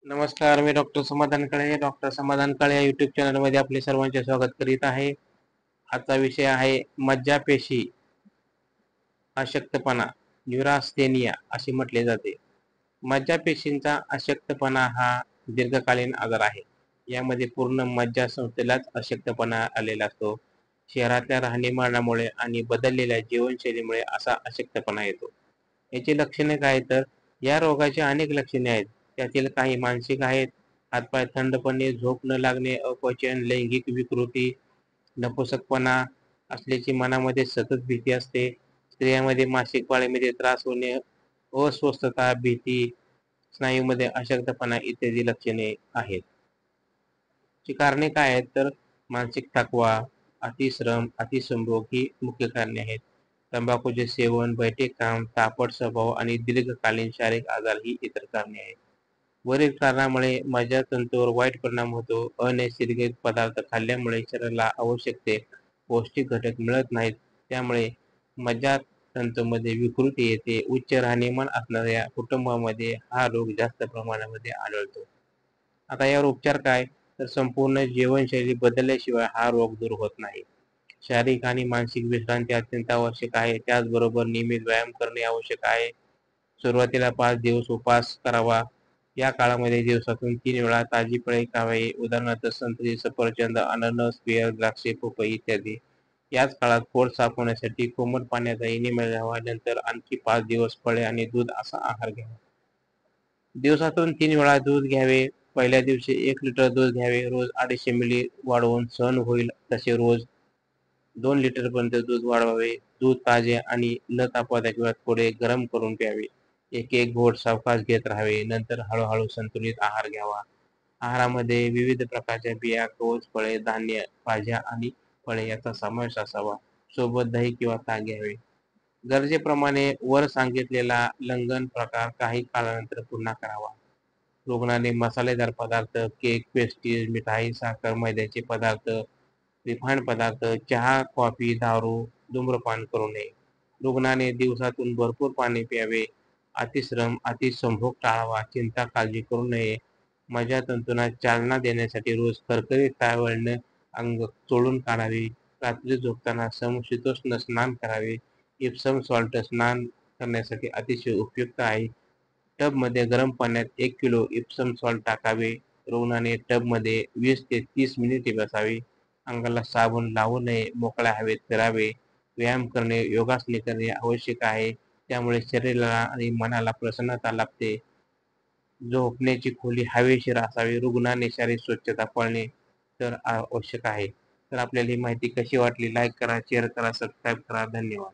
नमस्कार, मी डॉक्टर समाधान काळे. डॉक्टर समाधान काळे या यूट्यूब चॅनलमध्ये आपले सर्वांचे स्वागत करीत आहे. आजचा विषय आहे मज्जापेशी अशक्तपणा, न्यूरास्थेनिया असे म्हटले जाते. मज्जापेशींचा अशक्तपणा हा दीर्घकालीन आजार आहे. यामध्ये पूर्ण मज्जासंस्थेलाच अशक्तपणा आलेला असतो. शहरातल्या राहणीमानामुळे आणि बदललेल्या जीवनशैलीमुळे असा अशक्तपणा येतो. याची लक्षणे काय तर या रोगाची अनेक लक्षणे आहेत. त्यातील काही मानसिक आहेत. हातपाय थंड पडणे, झोप न लागणे, अपचन, लैंगिक विकृती, नपुसकपणा असल्याची मनामध्ये सतत भीती असते. स्त्रियांमध्ये मासिक पाळीमध्ये त्रास होणे, अस्वस्थता, भीती, स्नायूमध्ये अशक्तपणा इत्यादी लक्षणे आहेत. ची कारणे काय आहेत तर मानसिक थकवा, अतिश्रम, अतिसंभोग ही मुख्य कारणे आहेत. तंबाखूचे सेवन, बैठे काम, तापट स्वभाव आणि दीर्घकालीन शारीरिक आजार ही इतर कारणे आहेत. वरील कारणामुळे मज्जातंतूवर वाईट परिणाम होतो. अनैसर्गिक पदार्थ खाल्ल्यामुळे शरीराला आवश्यक ते पौष्टिक घटक मिळत नाहीत. त्यामुळे मज्जातंतूमध्ये विकृती येते. उच्च राहणीमान असणाऱ्या कुटुंबामध्ये हा रोग जास्त प्रमाणामध्ये आढळतो. आता यावर उपचार काय तर संपूर्ण जीवनशैली बदलल्याशिवाय हा रोग दूर होत नाही. शारीरिक आणि मानसिक विश्रांती अत्यंत आवश्यक आहे. त्याचबरोबर नियमित व्यायाम करणे आवश्यक आहे. सुरुवातीला 5 दिवस उपवास करावा. या काळामध्ये दिवसातून 3 वेळा ताजी फळे खावी. उदाहरणार्थ संत्री, सफरचंद, अननस, पेर, द्राक्षे, पपई इत्यादी. याच काळात पोट साफ होण्यासाठी कोमट पाण्याचा इनिमा घ्यावा. नंतर आणखी 5 दिवस फळे आणि दूध असा आहार घ्यावा. दिवसातून 3 वेळा दूध घ्यावे. पहिल्या दिवशी 1 लिटर दूध घ्यावे. रोज 250 मिली वाढवून सहन होईल तसे रोज 2 लिटरपर्यंत दूध वाढवावे. दूध ताजे आणि न तापवता किंवा थोडे गरम करून प्यावे. एक घोट सावकाश घेत राहावे. नंतर हळूहळू संतुलित आहार घ्यावा. आहारामध्ये विविध प्रकारच्या बिया, कवच फळे, धान्य, भाज्या आणि फळे याचा समावेश असावा. सोबत दही किंवा ताक घ्यावे. गरजेप्रमाणे वर सांगितलेला लंघन प्रकार काही काळानंतर पुन्हा करावा. रुग्णाने मसालेदार पदार्थ, केक, पेस्ट्रीज, मिठाई, साखर, मैद्याचे पदार्थ, रिफाइंड पदार्थ, चहा, कॉफी, दारू, धूम्रपान करू नये. रुग्णाने दिवसातून भरपूर पाणी प्यावे. अतिश्रम, अतिसंभोग टाळावा. चिंता, काळजी करू नये. मज्जातंतूंना चालना देण्यासाठी रोज खरखरीत टाळवळणे अंग चोळून काढावे. रात्री झोपताना समशीतोष्ण स्नान करावे. इप्सम सॉल्ट स्नान करण्यासाठी अतिशय उपयुक्त आहे. टबमध्ये गरम पाण्यात 1 किलो इप्सम सॉल्ट टाकावे. रुग्णाने टबमध्ये 20 ते 30 मिनिटे बसावे. अंगाला साबण लावू नये. मोकळ्या हवेत फिरावे. व्यायाम करणे, योगासने करणे आवश्यक आहे. त्यामुळे शरीराला आणि मनाला प्रसन्नता लाभते. झोपण्याची खोली हवेशीर असावी. रुग्णाने शारीरिक स्वच्छता पाळणे तर आवश्यक आहे. तर आपल्याला ही माहिती कशी वाटली? लाईक करा, शेअर करा, सबस्क्राईब करा. धन्यवाद.